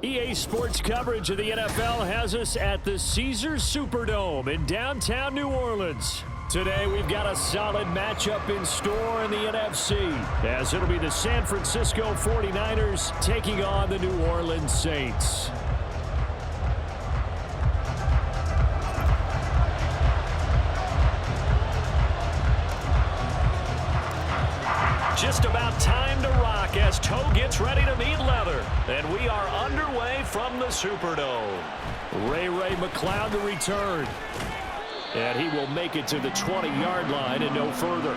EA Sports coverage of the NFL has us at the Caesars Superdome in downtown New Orleans. Today, we've got a solid matchup in store in the NFC, as it'll be the San Francisco 49ers taking on the New Orleans Saints. Just about time to rock as toe gets ready to meet leather. And we are underway from the Superdome. Ray McCloud to return. And he will make it to the 20-yard line and no further.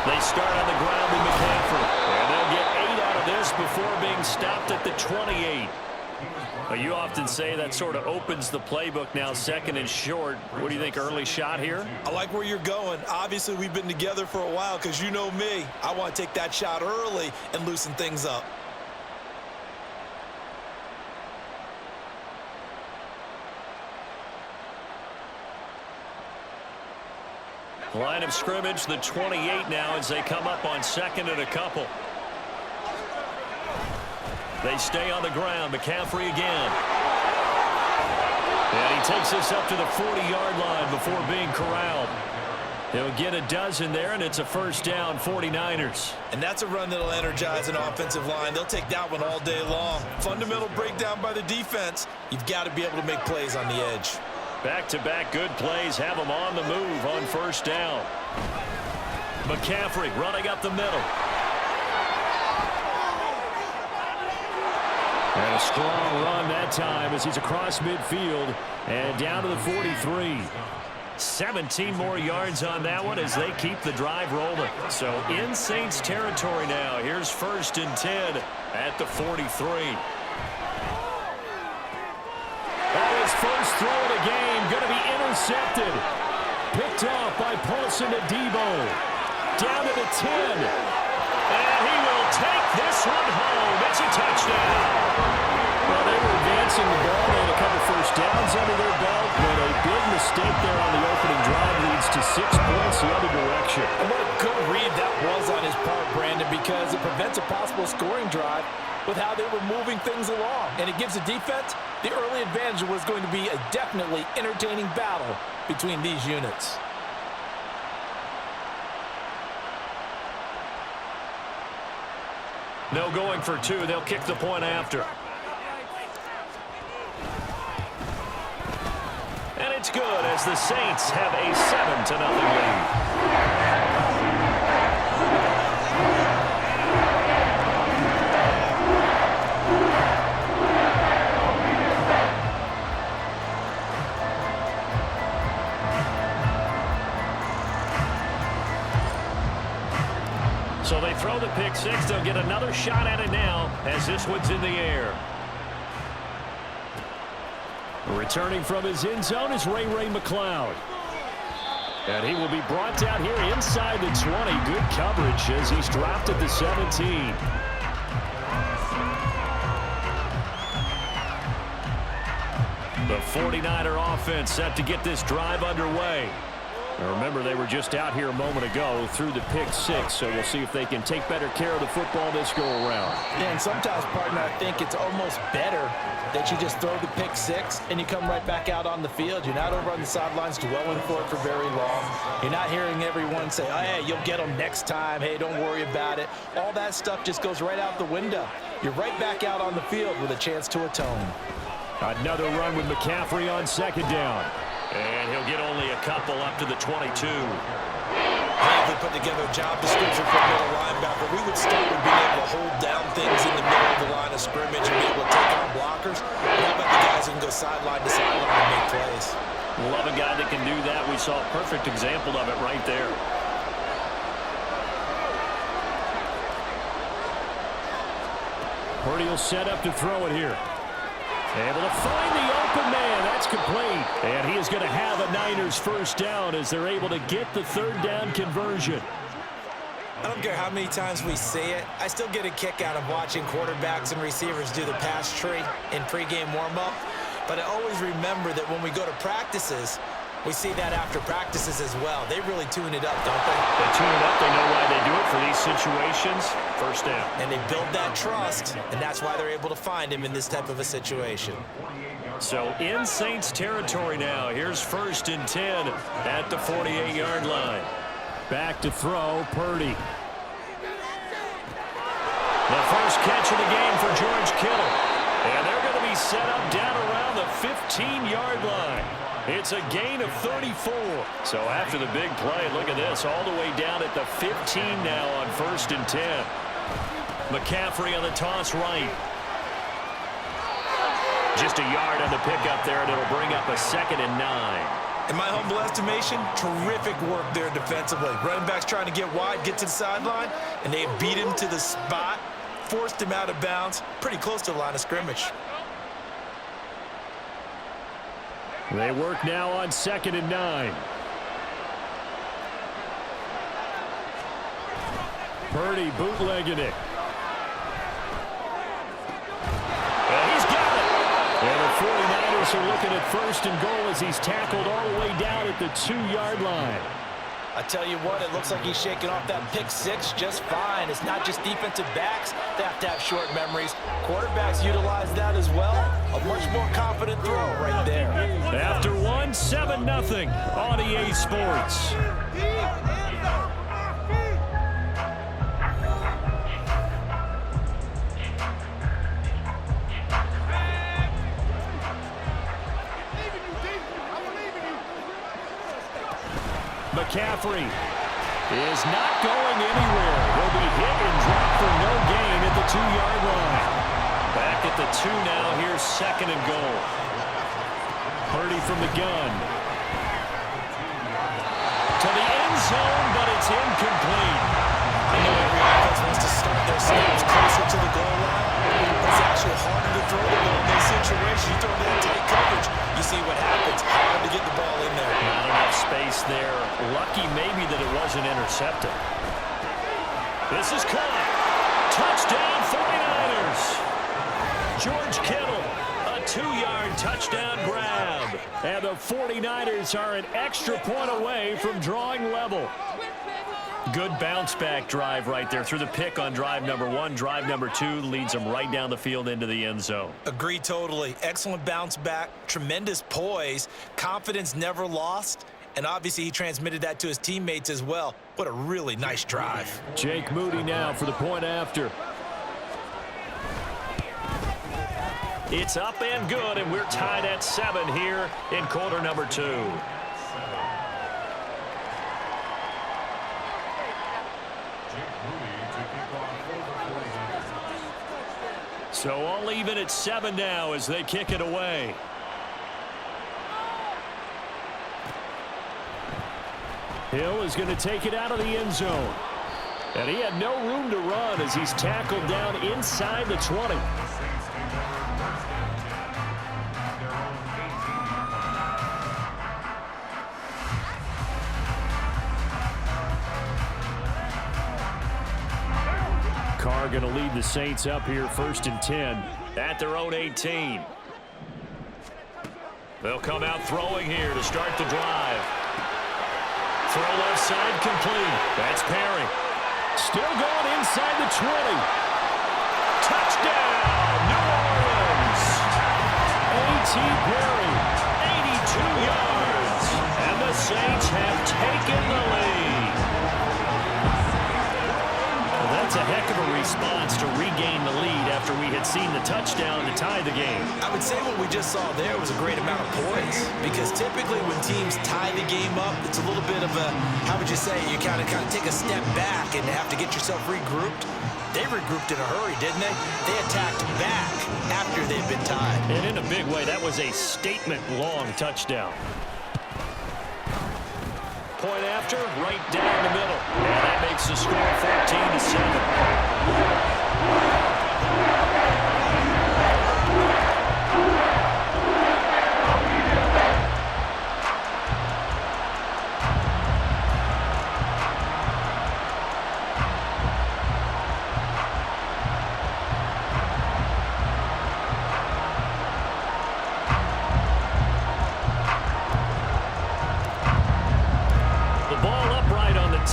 They start on the ground with McCaffrey, and they'll get 8 out of this before being stopped at the 28. Well, you often say that sort of opens the playbook now, second and short. What do you think, early shot here? I like where you're going. Obviously, we've been together for a while because you know me. I want to take that shot early and loosen things up. Line of scrimmage, the 28 now as they come up on second and a couple. They stay on the ground. McCaffrey again. And he takes this up to the 40-yard line before being corralled. He'll get a dozen there, and it's a first down, 49ers. And that's a run that'll energize an offensive line. They'll take that one all day long. Fundamental breakdown by the defense. You've got to be able to make plays on the edge. Back-to-back good plays have them on the move on first down. McCaffrey running up the middle. And a strong run that time as he's across midfield and down to the 43. 17 more yards on that one as they keep the drive rolling. So in Saints territory now. Here's first and 10 at the 43. His first throw of the game going to be intercepted. Picked off by Paulson to Debo. Down to the 10. And he will take this one home. It's a touchdown. Well, they were advancing the ball. They had a couple first downs under their belt, but a big mistake there on the opening drive leads to 6 points the other direction. And what a good read that was on his part, Brandon, because it prevents a possible scoring drive with how they were moving things along. And it gives the defense the early advantage. Was going to be a definitely entertaining battle between these units. No going for two. They'll kick the point after. And it's good as the Saints have a 7-0 lead. So they throw the pick six. They'll get another shot at it now as this one's in the air. Returning from his end zone is Ray McCloud. And he will be brought down here inside the 20. Good coverage as he's dropped at the 17. The 49er offense set to get this drive underway. Now remember, they were just out here a moment ago through the pick six, so we'll see if they can take better care of the football this go around. Yeah, and sometimes, partner, I think it's almost better that you just throw the pick six and you come right back out on the field. You're not over on the sidelines dwelling for it for very long. You're not hearing everyone say, oh, hey, you'll get them next time. Hey, don't worry about it. All that stuff just goes right out the window. You're right back out on the field with a chance to atone. Another run with McCaffrey on second down. And he'll get only a couple up to the 22. If we put together a job description for a middle linebacker, we would start with being able to hold down things in the middle of the line of scrimmage and be able to take on blockers. And how about the guys who can go sideline to sideline and make plays? Love a guy that can do that. We saw a perfect example of it right there. Purdy will set up to throw it here. Able to find the open man. That's complete. And he is going to have a Niners first down as they're able to get the third down conversion. I don't care how many times we see it. I still get a kick out of watching quarterbacks and receivers do the pass tree in pregame warm-up. But I always remember that when we go to practices, we see that after practices as well. They really tune it up, don't they? They tune it up. They know why they do it for these situations. First down. And they build that trust, and that's why they're able to find him in this type of a situation. So in Saints territory now. Here's 1st and 10 at the 48-yard line. Back to throw, Purdy. The first catch of the game for George Kittle. And they're going to be set up down around the 15-yard line. It's a gain of 34. So after the big play, look at this, all the way down at the 15 now on 1st and 10. McCaffrey on the toss right. Just a yard on the pickup there, and it'll bring up a 2nd and 9. In my humble estimation, terrific work there defensively. Running back's trying to get wide, get to the sideline, and they beat him to the spot, forced him out of bounds, pretty close to the line of scrimmage. They work now on 2nd and 9. Purdy bootlegging it. And he's got it. And the 49ers are looking at 1st and goal as he's tackled all the way down at the 2-yard line. I tell you what, it looks like he's shaking off that pick six just fine. It's not just defensive backs that have to have short memories. Quarterbacks utilize that as well. A much more confident throw right there. After one, 7-0 on EA Sports. McCaffrey is not going anywhere. He'll be hit and dropped for no gain at the 2-yard line. Back at the 2 now. Here's 2nd and goal. Purdy from the gun. To the end zone, but it's incomplete. I know every offense wants to start their snaps closer to the goal line. It's actually harder to throw the ball in those situations. You throw that tight coverage, you see what happens. Hard to get the ball in there. Not enough space there. Lucky maybe that it wasn't intercepted. This is caught. Touchdown 49ers. George Kittle, a 2-yard touchdown grab. And the 49ers are an extra point away from drawing level. Good bounce-back drive right there through the pick on drive number 1. Drive number 2 leads them right down the field into the end zone. Agree totally. Excellent bounce back, tremendous poise, confidence never lost, and obviously he transmitted that to his teammates as well. What a really nice drive. Jake Moody now for the point after. It's up and good, and we're tied at 7 here in quarter number 2. So all even at 7 now as they kick it away. Hill is going to take it out of the end zone. And he had no room to run as he's tackled down inside the 20. Carr going to lead the Saints up here 1st and 10 at their own 18. They'll come out throwing here to start the drive. Throw left side complete. That's Perry. Still going inside the 20. Touchdown, New Orleans. A.T. Perry, 82 yards. And the Saints have taken the lead. That's a heck of a response to regain the lead after we had seen the touchdown to tie the game. I would say what we just saw there was a great amount of poise, because typically when teams tie the game up, it's a little bit of a, how would you say, you kind of take a step back and have to get yourself regrouped. They regrouped in a hurry, didn't they? They attacked back after they'd been tied. And in a big way, that was a statement-long touchdown. Point after, right down the middle. And that makes the score 14-7.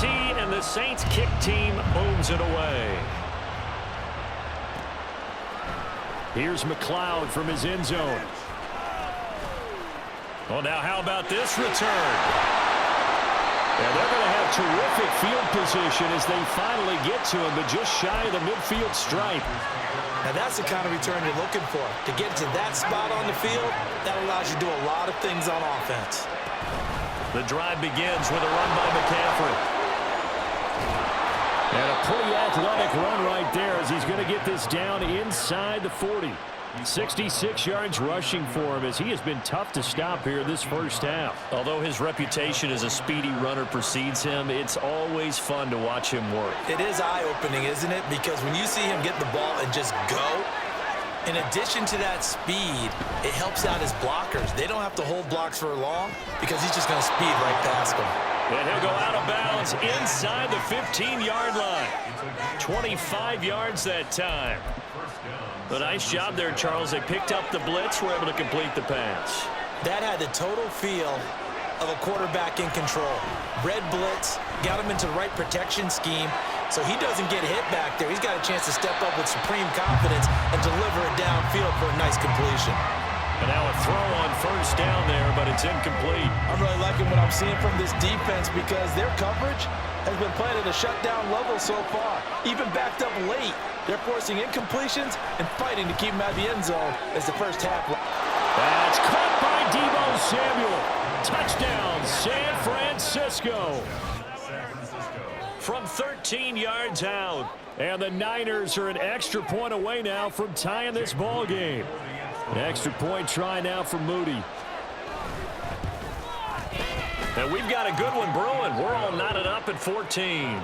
and the Saints kick team moves it away. Here's McLeod from his end zone. Well, now how about this return? And they're going to have terrific field position as they finally get to him, but just shy of the midfield stripe. Now that's the kind of return you're looking for. To get to that spot on the field, that allows you to do a lot of things on offense. The drive begins with a run by McCaffrey. And a pretty athletic run right there as he's going to get this down inside the 40. 66 yards rushing for him as he has been tough to stop here this first half. Although his reputation as a speedy runner precedes him, it's always fun to watch him work. It is eye-opening, isn't it? Because when you see him get the ball and just go, in addition to that speed, it helps out his blockers. They don't have to hold blocks for long because he's just going to speed right past them. And he'll go out of bounds inside the 15-yard line. 25 yards that time. A nice job there, Charles. They picked up the blitz, were able to complete the pass. That had the total feel of a quarterback in control. Red blitz, got him into the right protection scheme, so he doesn't get hit back there. He's got a chance to step up with supreme confidence and deliver it downfield for a nice completion. And now a throw on first down there, but it's incomplete. I'm really liking what I'm seeing from this defense because their coverage has been played at a shutdown level so far. Even backed up late, they're forcing incompletions and fighting to keep him out of the end zone as the first half. That's caught by Deebo Samuel. Touchdown, San Francisco. From 13 yards out. And the Niners are an extra point away now from tying this ball game. An extra point try now for Moody. And we've got a good one brewing. We're all knotted up at 14.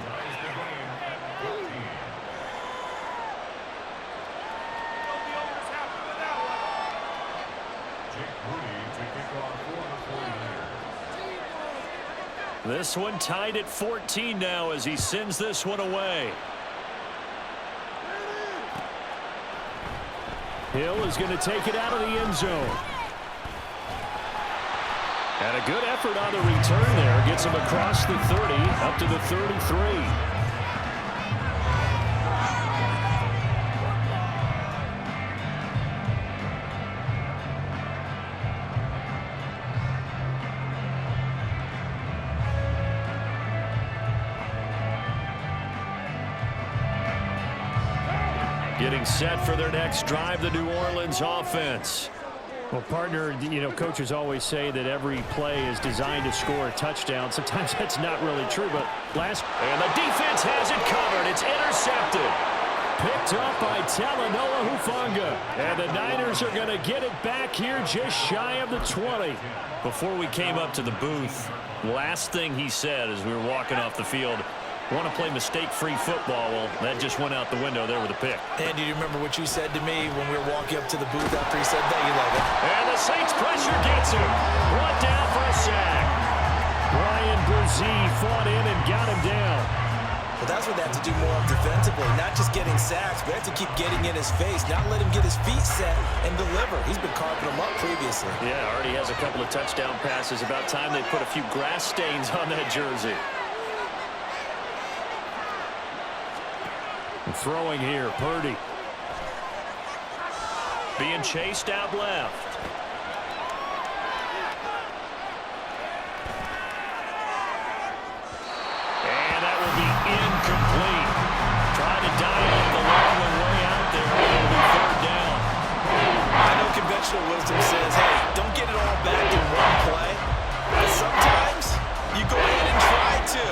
This one tied at 14 now as he sends this one away. Hill is going to take it out of the end zone. And a good effort on the return there. Gets him across the 30, up to the 33. Getting set for their next drive, the New Orleans offense. Well, partner, you know, coaches always say that every play is designed to score a touchdown. Sometimes that's not really true, but and the defense has it covered. It's intercepted. Picked up by Talanoa Hufanga. And the Niners are going to get it back here just shy of the 20. Before we came up to the booth, last thing he said as we were walking off the field, want to play mistake-free football. Well, that just went out the window there with a pick. And do you remember what you said to me when we were walking up to the booth after he said that? You love it. And the Saints pressure gets him. Brought down for a sack. Ryan Brzee fought in and got him down. Well, that's what they have to do more of defensively. Not just getting sacks, but they have to keep getting in his face, not let him get his feet set and deliver. He's been carving them up previously. Yeah, already has a couple of touchdown passes. About time they put a few grass stains on that jersey. Throwing here, Purdy. Being chased out left. And that will be incomplete. Trying to dial up the long way out there. It'll be third down. I know conventional wisdom says, hey, don't get it all back in one play. But sometimes you go ahead and try to.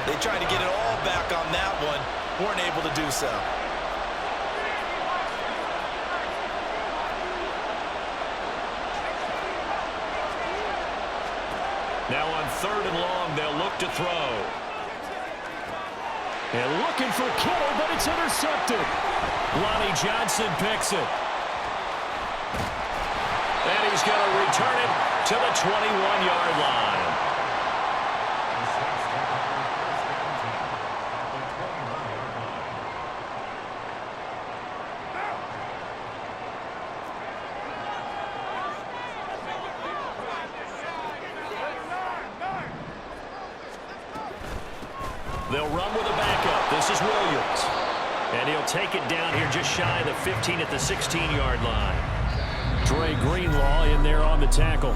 They tried to get it all back on that one. Weren't able to do so. Now on third and long, they'll look to throw. And looking for Kittle, but it's intercepted. Lonnie Johnson picks it. And he's going to return it to the 21-yard line. They'll run with a backup. This is Williams. And he'll take it down here just shy of the 15 at the 16-yard line. Dre Greenlaw in there on the tackle.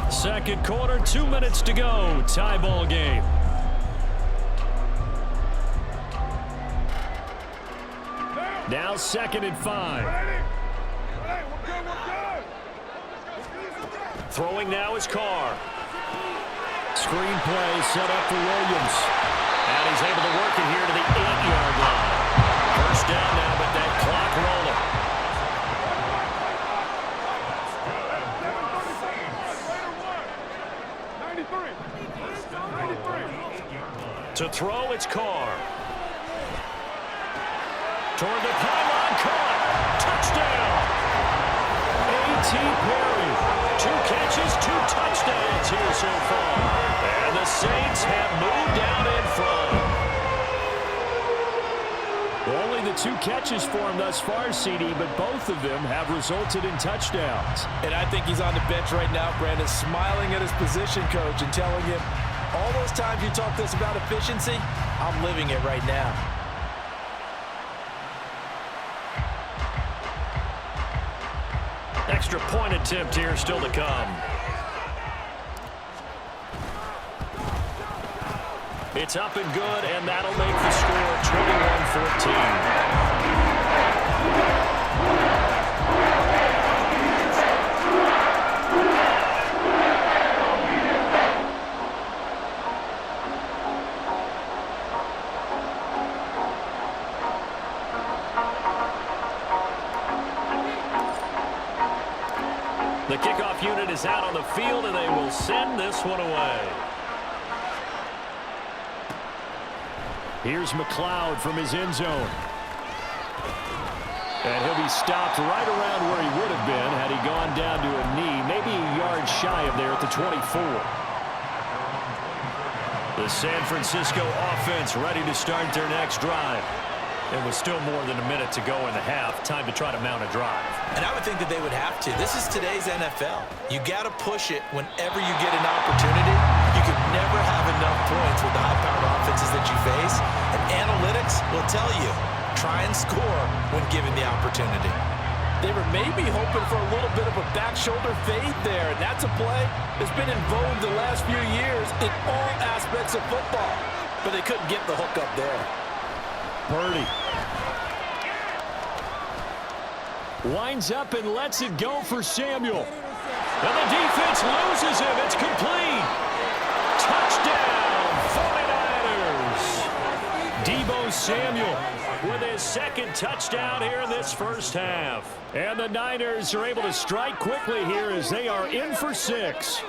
Second quarter, 2 minutes to go. Tie ball game. Now 2nd and 5. Throwing now is Carr. Screen play set up for Williams. And he's able to work it here to the 8-yard line. First down now, but that clock rolling. To throw, it's Carr. Toward the pylon, caught. Touchdown. A.T. Perry. 2 catches, 2 touchdowns here so far. And the Saints have moved down in front. Only the 2 catches for him thus far, CD, but both of them have resulted in touchdowns. And I think he's on the bench right now, Brandon, smiling at his position coach and telling him, all those times you talk to us about efficiency, I'm living it right now. Extra point attempt here still to come. It's up and good, and that'll make the score 21-14. The kickoff unit is out on the field, and they will send this one away. Here's McLeod from his end zone. And he'll be stopped right around where he would have been had he gone down to a knee, maybe a yard shy of there at the 24. The San Francisco offense ready to start their next drive. And with still more than a minute to go in the half, time to try to mount a drive. And I would think that they would have to. This is today's NFL. You got to push it whenever you get an opportunity. You can never have enough points with the high-powered offenses that you face. And analytics will tell you, try and score when given the opportunity. They were maybe hoping for a little bit of a back shoulder fade there. And that's a play that's been in vogue the last few years in all aspects of football. But they couldn't get the hook up there. Purdy winds up and lets it go for Samuel. And the defense loses him. It's complete. Touchdown, 49ers. Deebo Samuel with his 2nd touchdown here in this first half. And the Niners are able to strike quickly here as they are in for 6.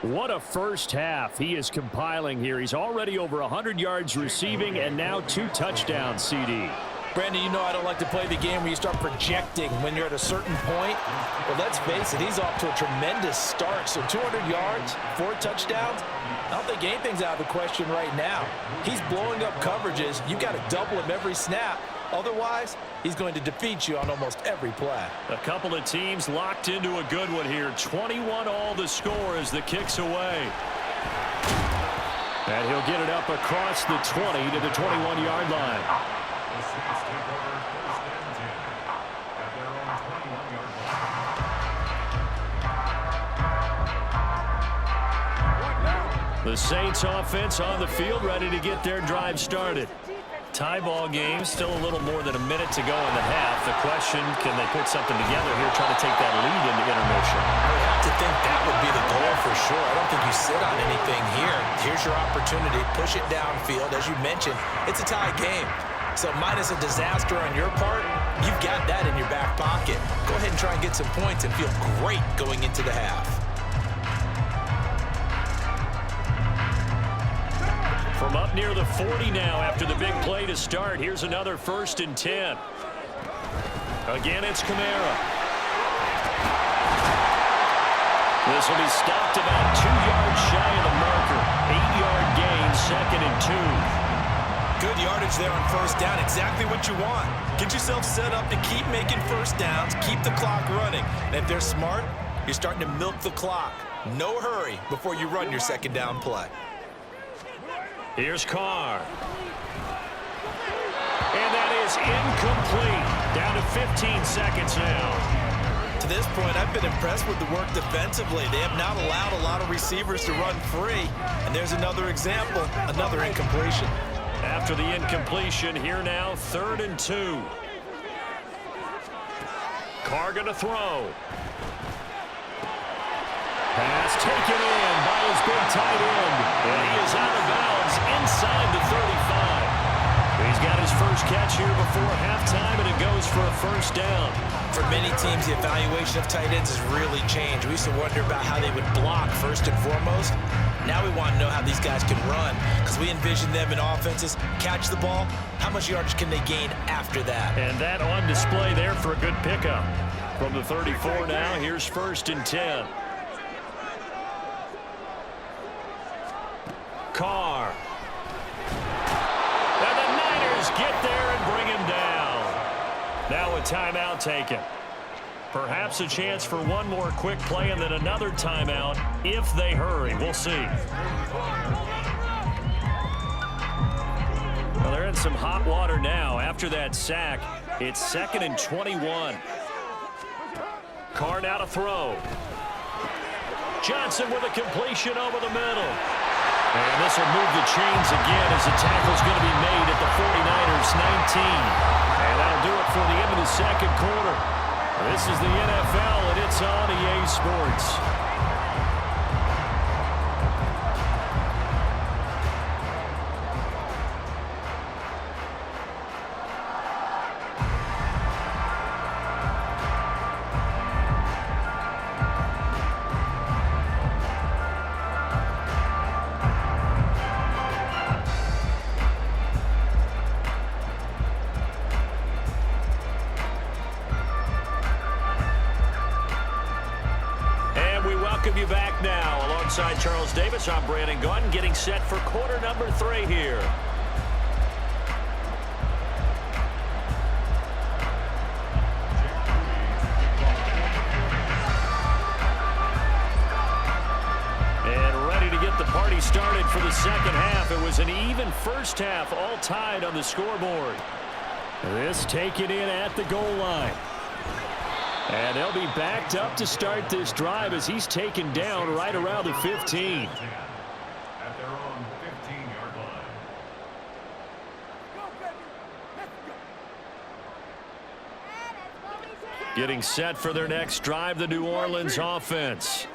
What a first half he is compiling here. He's already over 100 yards receiving and now 2 touchdowns, CD. Brandon, you know I don't like to play the game where you start projecting when you're at a certain point. But let's face it, he's off to a tremendous start. So 200 yards, 4 touchdowns. I don't think anything's out of the question right now. He's blowing up coverages. You've got to double him every snap. Otherwise, he's going to defeat you on almost every play. A couple of teams locked into a good one here. 21-all the score as the kick's away. And he'll get it up across the 20 to the 21-yard line. The Saints offense on the field ready to get their drive started. Tie ball game, still a little more than a minute to go in the half. The question, can they put something together here, try to take that lead into intermission? I would have to think that would be the goal for sure. I don't think you sit on anything here. Here's your opportunity. Push it downfield. As you mentioned, it's a tie game. So minus a disaster on your part, you've got that in your back pocket. Go ahead and try and get some points and feel great going into the half. From up near the 40 now after the big play to start. Here's another 1st and 10. Again, it's Kamara. This will be stopped about 2 yards shy of the marker. 8-yard gain, 2nd and 2. Good yardage there on first down. Exactly what you want. Get yourself set up to keep making first downs, keep the clock running. And if they're smart, you're starting to milk the clock. No hurry before you run your 2nd down play. Here's Carr. And that is incomplete. Down to 15 seconds now. To this point, I've been impressed with the work defensively. They have not allowed a lot of receivers to run free. And there's another example, another incompletion. After the incompletion, here now, 3rd and 2. Carr going to throw. Pass taken in by his big tight end. And he is out of bounds inside the 35. He's got his first catch here before halftime, and it goes for a first down. For many teams, the evaluation of tight ends has really changed. We used to wonder about how they would block first and foremost. Now we want to know how these guys can run, because we envision them in offenses catch the ball. How much yardage can they gain after that? And that on display there for a good pickup. From the 34 now, here's 1st and 10. Carr. And the Niners get there and bring him down. Now a timeout taken. Perhaps a chance for one more quick play and then another timeout if they hurry. We'll see. Well, they're in some hot water now. After that sack, it's 2nd and 21. Carr now to throw. Johnson with a completion over the middle. And this will move the chains again as the tackle's going to be made at the 49ers 19. And that'll do it for the end of the second quarter. This is the NFL, and it's on EA Sports. You back now alongside Charles Davis. I'm Brandon Gunn, getting set for quarter number 3 here. And ready to get the party started for the second half. It was an even first half, all tied on the scoreboard. This taken in at the goal line. And they'll be backed up to start this drive as he's taken down right around the 15. At their own 15-yard line. Getting set for their next drive, the New Orleans offense.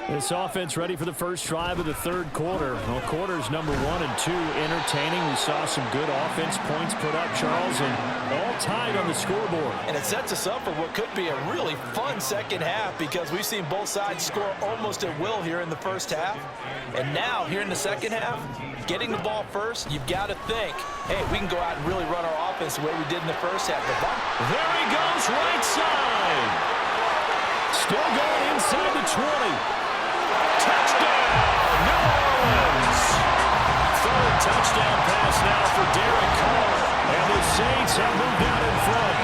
This offense ready for the first drive of the third quarter. Well, quarters number 1 and 2 entertaining. We saw some good offense points put up, Charles, and all tied on the scoreboard. And it sets us up for what could be a really fun second half because we've seen both sides score almost at will here in the first half. And now, here in the second half, getting the ball first, you've got to think, hey, we can go out and really run our offense the way we did in the first half. There he goes, right side. Still going inside the 20. Touchdown, New Orleans! Third touchdown pass now for Derek Carr. And the Saints have moved out in front.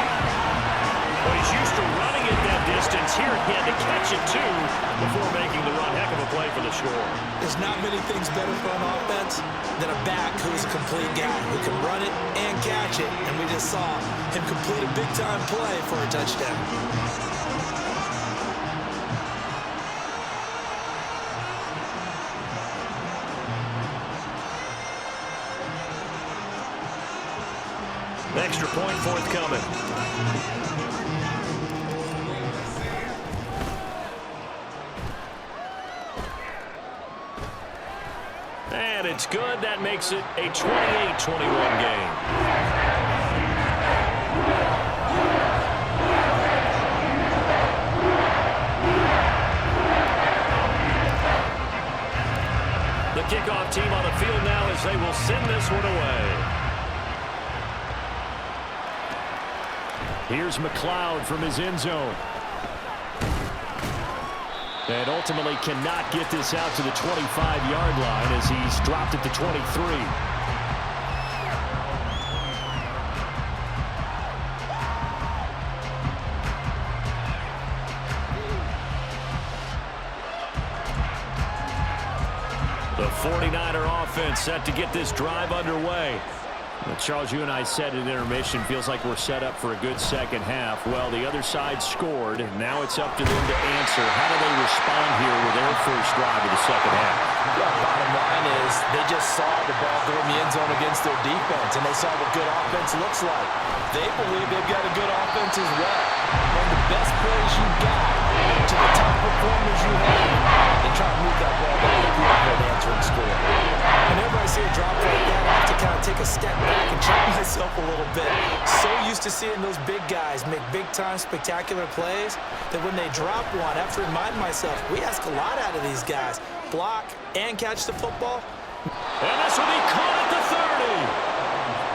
Well, he's used to running it that distance. Here he had to catch it, too, before making the run. Heck of a play for the score. There's not many things better for an offense than a back who is a complete guy who can run it and catch it. And we just saw him complete a big-time play for a touchdown. Extra point forthcoming. And it's good. That makes it a 28-21 game. The kickoff team on the field now as they will send this one away. Here's McLeod from his end zone. And ultimately cannot get this out to the 25-yard line as he's dropped at the 23. The 49er offense set to get this drive underway. Well, Charles, you and I said at intermission, feels like we're set up for a good second half. Well, the other side scored, and now it's up to them to answer. How do they respond here with their first drive of the second half? Well, bottom line is they just saw the ball go in the end zone against their defense, and they saw what good offense looks like. They believe they've got a good offense as well. One of the best plays you've got to the top performers you have, and try to move that ball down the field for an answering score. Whenever I see a drop like that, I have to kind of take a step back and check myself a little bit. So used to seeing those big guys make big-time spectacular plays that when they drop one, I have to remind myself, we ask a lot out of these guys. Block and catch the football. And this will be caught at the 30.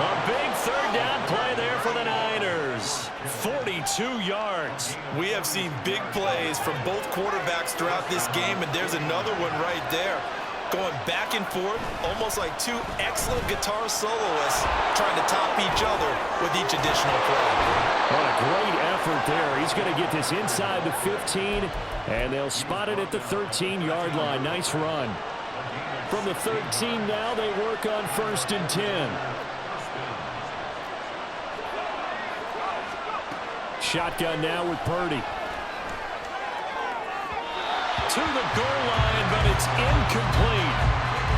A big third down play there for the Niners. 42 yards. We have seen big plays from both quarterbacks throughout this game, and there's another one right there. Going back and forth, almost like two excellent guitar soloists trying to top each other with each additional play. What a great effort there. He's going to get this inside the 15, and they'll spot it at the 13-yard line. Nice run. From the 13 now, they work on 1st and 10. Shotgun now with Purdy. To the goal line, but it's incomplete.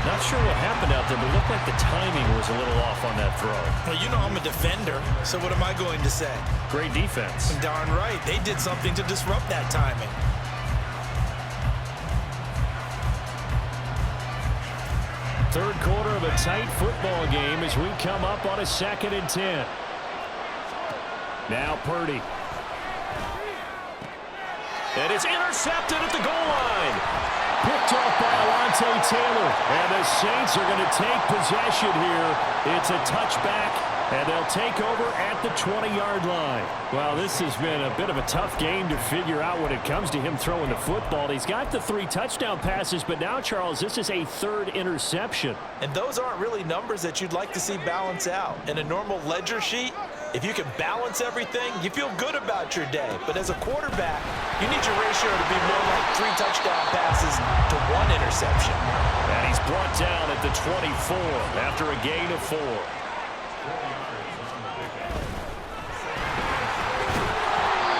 Not sure what happened out there, but it looked like the timing was a little off on that throw. Well, you know I'm a defender, so what am I going to say? Great defense. Darn right. They did something to disrupt that timing. Third quarter of a tight football game as we come up on a 2nd and 10. Now Purdy. And it's intercepted at the goal line. Picked off by Alontae Taylor. And the Saints are going to take possession here. It's a touchback, and they'll take over at the 20-yard line. Well, this has been a bit of a tough game to figure out when it comes to him throwing the football. He's got the 3 touchdown passes, but now, Charles, this is a 3rd interception. And those aren't really numbers that you'd like to see balance out. In a normal ledger sheet, if you can balance everything, you feel good about your day. But as a quarterback, you need your ratio to be more like 3 touchdown passes to 1 interception. And he's brought down at the 24 after a gain of 4.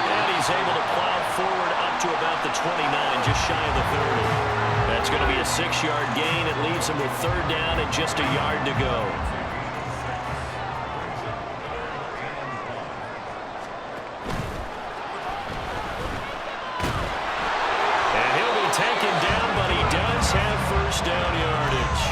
And he's able to plow forward up to about the 29, just shy of the 30. That's going to be a 6-yard gain. It leaves him with 3rd down and just a yard to go. Taken down, but he does have 1st down yardage.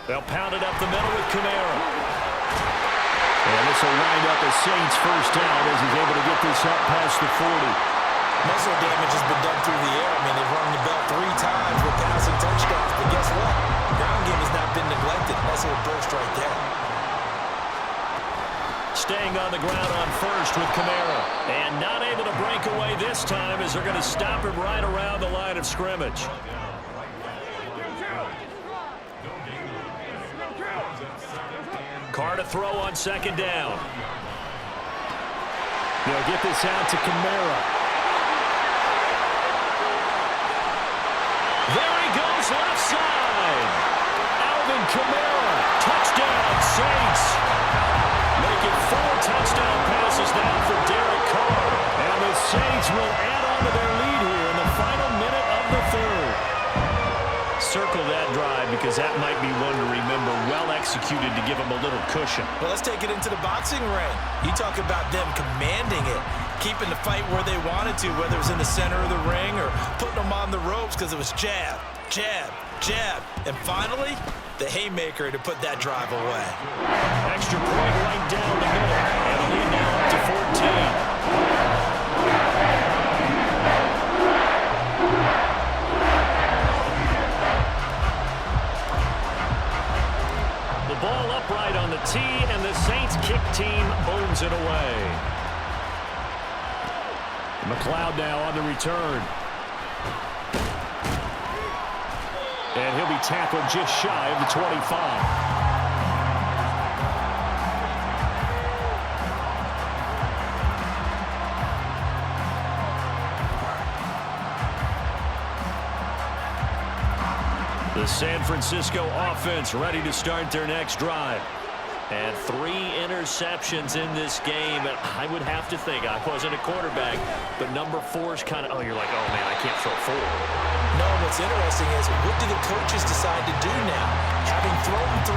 They'll pound it up the middle with Kamara. And this will wind up a Saints 1st down as he's able to get this up past the 40. Muscle damage has been done through the air. I mean, they've rung the bell 3 times with passing touchdowns. But guess what? The ground game has not been neglected. Nice little burst right there. Staying on the ground on 1st with Kamara. And not able to break away this time as they're going to stop him right around the line of scrimmage. Carr to throw on 2nd down. They'll get this out to Kamara. There he goes, left side. Alvin Kamara, touchdown, Saints. Making 4 touchdown passes now for Derek Carr. And the Saints will add on to their lead here in the final minute of the 3rd. Circle that drive because that might be one to remember. Well executed to give them a little cushion. Well, let's take it into the boxing ring. You talk about them commanding it, keeping the fight where they wanted to, whether it was in the center of the ring or putting them on the ropes because it was jab, jab, jab. And finally, the haymaker to put that drive away. Extra point right down the middle. And the lead now up to 14. The ball upright on the tee, and the Saints kick team owns it away. McLeod now on the return. And he'll be tackled just shy of the 25. The San Francisco offense ready to start their next drive. And 3 interceptions in this game. And I would have to think, I wasn't a quarterback, but number 4 is kind of, oh, you're like, oh, man, I can't throw 4. No, what's interesting is what do the coaches decide to do now? Having thrown 3,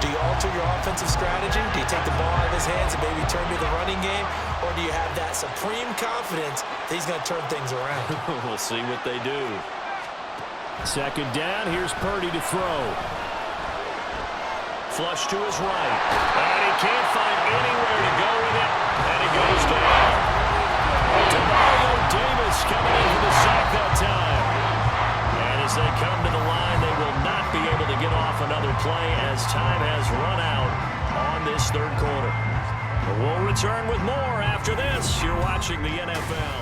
do you alter your offensive strategy? Do you take the ball out of his hands and maybe turn to the running game? Or do you have that supreme confidence that he's going to turn things around? We'll see what they do. Second down, here's Purdy to throw. Flush to his right. And he can't find anywhere to go with it. And he goes down. Demario Davis coming in for the sack that time. And as they come to the line, they will not be able to get off another play as time has run out on this third quarter. But we'll return with more after this. You're watching the NFL.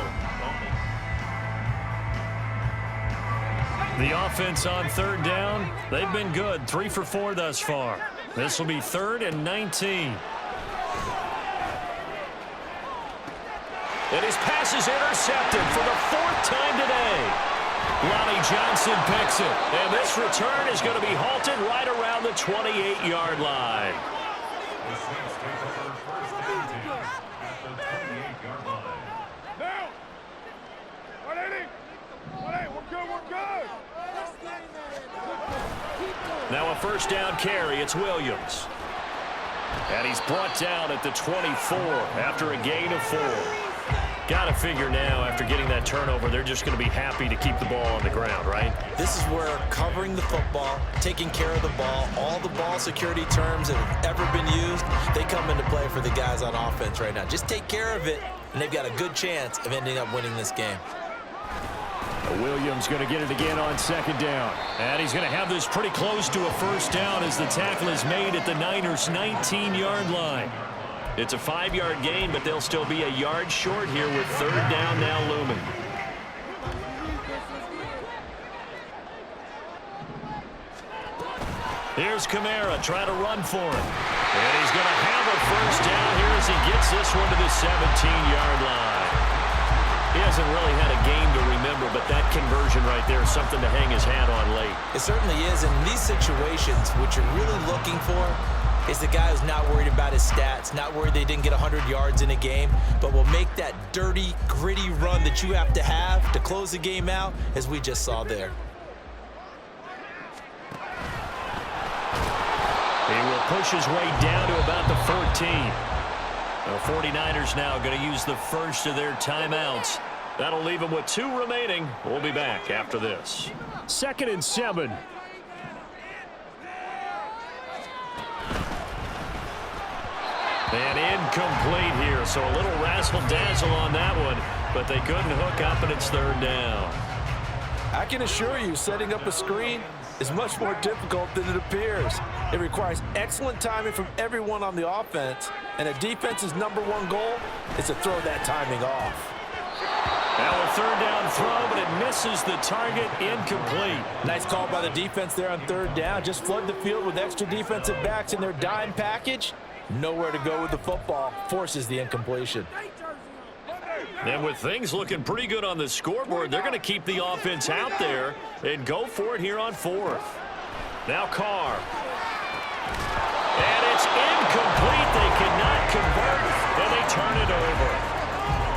The offense on third down, they've been good. 3 for 4 thus far. This will be 3rd and 19. And his pass is intercepted for the 4th time today. Lonnie Johnson picks it. And this return is going to be halted right around the 28-yard line. The Saints take over first and 10 at the 28-yard line. Now! 180! 180, we're good, we're good! Now a first down carry. It's Williams. And he's brought down at the 24 after a gain of 4. Got to figure now, after getting that turnover, they're just going to be happy to keep the ball on the ground, right? This is where covering the football, taking care of the ball, all the ball security terms that have ever been used, they come into play for the guys on offense right now. Just take care of it, and they've got a good chance of ending up winning this game. Williams going to get it again on second down. And he's going to have this pretty close to a first down as the tackle is made at the Niners' 19-yard line. It's a 5-yard gain, but they'll still be a yard short here with third down now looming. Here's Kamara trying to run for it. And he's going to have a first down here as he gets this one to the 17-yard line. He hasn't really had a game to remember, but that conversion right there is something to hang his hat on late. It certainly is. In these situations, what you're really looking for is the guy who's not worried about his stats, not worried they didn't get 100 yards in a game, but will make that dirty, gritty run that you have to close the game out, as we just saw there. He will push his way down to about the 14. The 49ers now going to use the first of their timeouts. That'll leave them with 2 remaining. We'll be back after this. 2nd and 7. And incomplete here, so a little razzle-dazzle on that one, but they couldn't hook up, and it's third down. I can assure you, setting up a screen is much more difficult than it appears. It requires excellent timing from everyone on the offense, and a defense's #1 goal is to throw that timing off. Now a third down throw, but it misses the target, incomplete. Nice call by the defense there on third down. Just flood the field with extra defensive backs in their dime package. Nowhere to go with the football, forces the incompletion. And with things looking pretty good on the scoreboard, they're going to keep the offense out there and go for it here on 4th. Now Carr. And it's incomplete. They cannot convert, and they turn it over.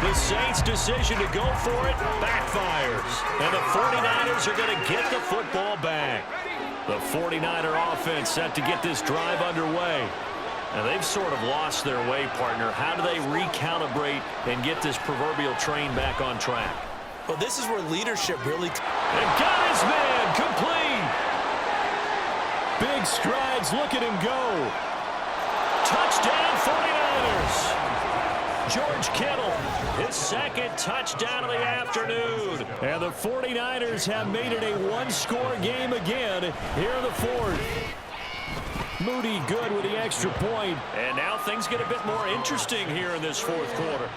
The Saints' decision to go for it backfires. And the 49ers are going to get the football back. The 49er offense set to get this drive underway. And they've sort of lost their way, partner. How do they recalibrate and get this proverbial train back on track? Well, this is where leadership really... And got his man complete. Big strides. Look at him go. Touchdown 49ers. George Kittle, his 2nd touchdown of the afternoon. And the 49ers have made it a 1-score game again here in the 4th. Moody good with the extra point. And now things get a bit more interesting here in this 4th quarter.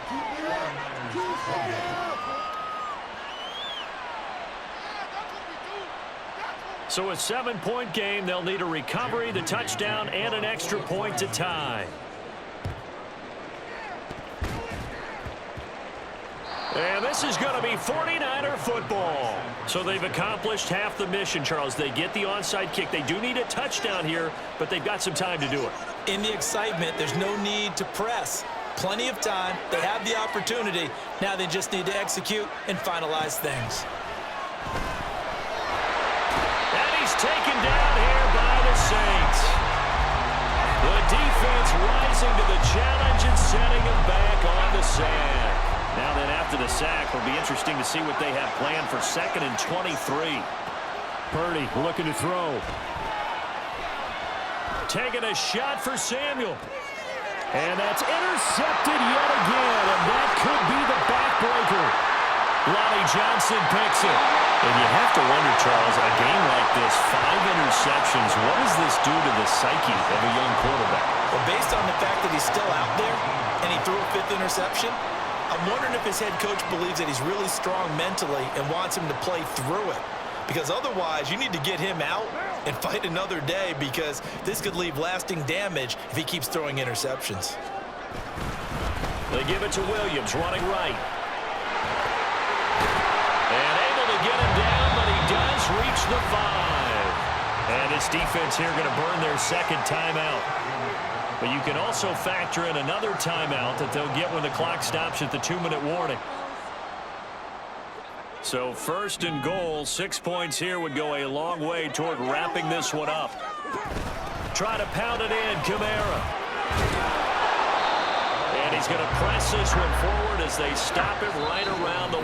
So a 7-point game. They'll need a recovery, the touchdown, and an extra point to tie. And this is going to be 49er football. So they've accomplished half the mission, Charles. They get the onside kick. They do need a touchdown here, but they've got some time to do it. In the excitement, there's no need to press. Plenty of time. They have the opportunity. Now they just need to execute and finalize things. And he's taken down here by the Saints. The defense rising to the challenge and setting him back on the sack. Now then, after the sack, it'll be interesting to see what they have planned for 2nd and 23. Purdy looking to throw. Taking a shot for Samuel. And that's intercepted yet again, and that could be the backbreaker. Lonnie Johnson picks it. And you have to wonder, Charles, a game like this, 5 interceptions, what does this do to the psyche of a young quarterback? Well, based on the fact that he's still out there and he threw a 5th interception, I'm wondering if his head coach believes that he's really strong mentally and wants him to play through it. Because otherwise, you need to get him out and fight another day, because this could leave lasting damage if he keeps throwing interceptions. They give it to Williams, running right. And able to get him down, but he does reach the 5. And this defense here going to burn their 2nd timeout. But you can also factor in another timeout that they'll get when the clock stops at the 2-minute warning. So 1st and goal, 6 points here would go a long way toward wrapping this one up. Try to pound it in, Kamara. And he's going to press this one forward as they stop it right around the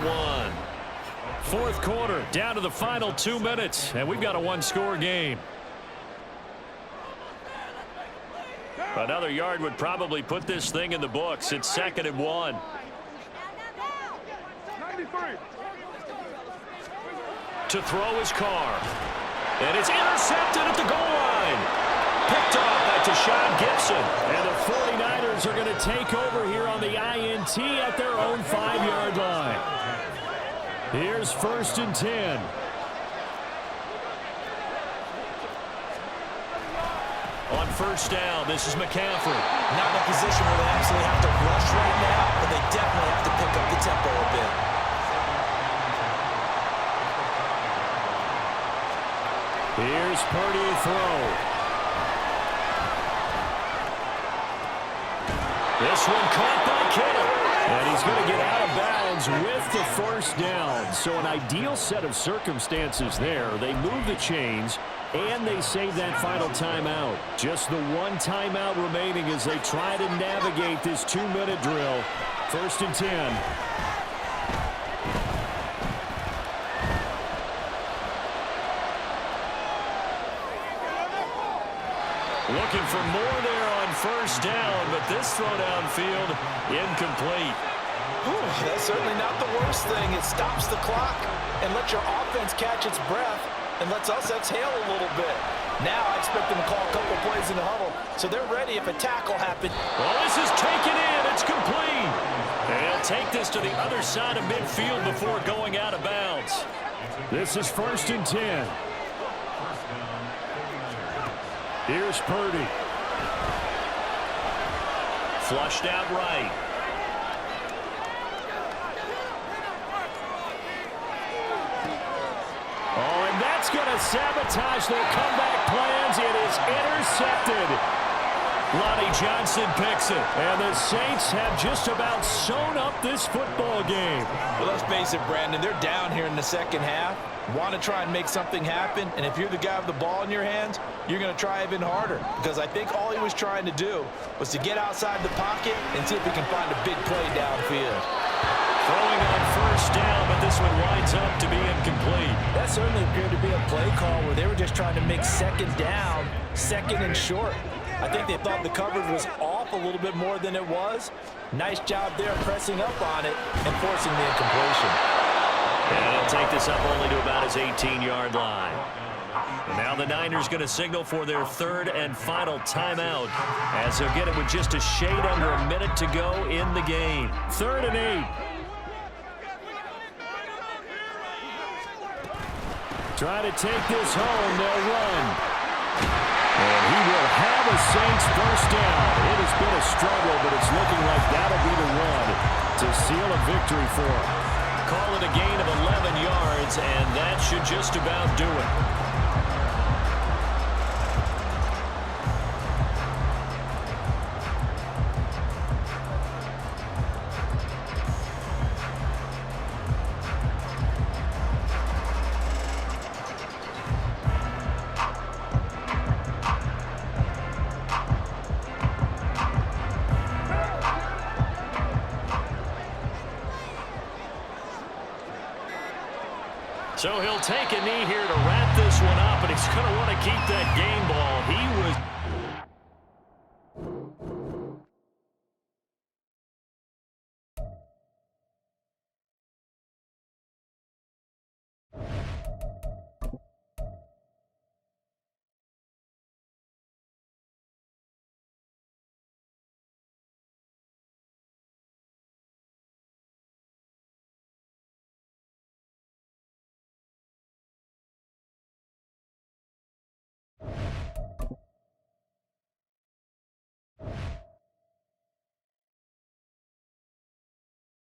1. 4th quarter, down to the final 2 minutes, and we've got a 1-score game. Another yard would probably put this thing in the books. It's 2nd and 1. 93. To throw his car. And it's intercepted at the goal line. Picked off by Tashawn Gibson. And the 49ers are going to take over here on the INT at their own 5-yard line. Here's 1st and 10. On 1st down, this is McCaffrey. Not in a position where they absolutely have to rush right now, but they definitely have to pick up the tempo a bit. Here's Purdy to throw. This one caught by Kittle. And he's going to get out of bounds with the 1st down. So an ideal set of circumstances there. They move the chains, and they save that final timeout. Just the 1 timeout remaining as they try to navigate this 2-minute drill. 1st and 10. Looking for more there on 1st down, but this throw downfield incomplete. Ooh, that's certainly not the worst thing. It stops the clock and lets your offense catch its breath and lets us exhale a little bit. Now I expect them to call a couple plays in the huddle, so they're ready if a tackle happens. Well, this is taken in. It's complete. And he'll take this to the other side of midfield before going out of bounds. This is 1st and 10. Here's Purdy. Flushed out right. Oh, and that's going to sabotage their comeback plans. It is intercepted. Lonnie Johnson picks it. And the Saints have just about sewn up this football game. Well, let's face it, Brandon. They're down here in the 2nd half. Want to try and make something happen. And if you're the guy with the ball in your hands, you're going to try even harder. Because I think all he was trying to do was to get outside the pocket and see if he can find a big play downfield. Throwing on 1st down, but this one winds up to be incomplete. That certainly appeared to be a play call where they were just trying to make 2nd down, 2nd and short. I think they thought the coverage was off a little bit more than it was. Nice job there pressing up on it and forcing the incompletion. And he'll take this up only to about his 18-yard line. And now the Niners going to signal for their 3rd and final timeout as they'll get it with just a shade under a minute to go in the game. 3rd and 8. Try to take this home. They'll run. And he will have a Saints 1st down. It has been a struggle, but it's looking like that'll be the one. to seal a victory for him. Call it a gain of 11 yards, and that should just about do it. So he'll take a knee here to wrap this one up, and he's going to want to keep that game ball. He was